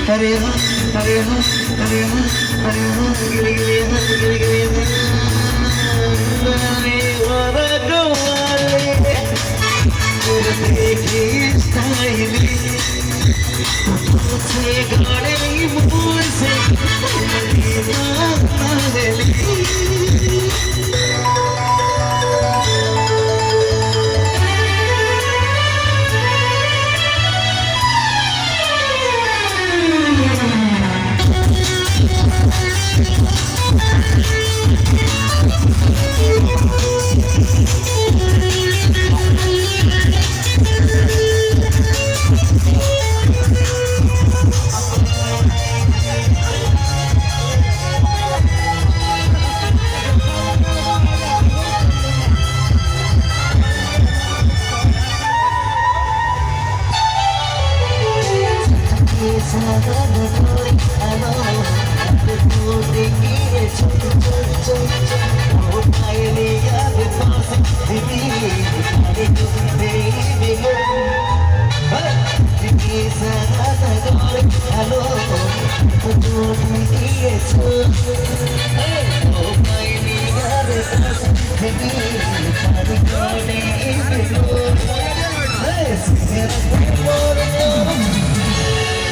Hare Hare Hare Hare Hare Giri Giri Giri Giri Hare Varadwale Dekhi style Se gaane moon se Madina Mahali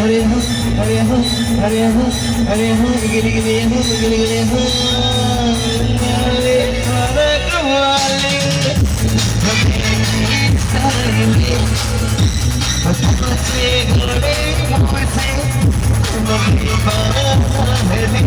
Hare Ho, Hare Ho, Hare Ho, Hare Ho, Giri Giri Ho, Giri Giri Ho, Hare Varadwale, Dekhi style, Se gaane moon se Madina Mahali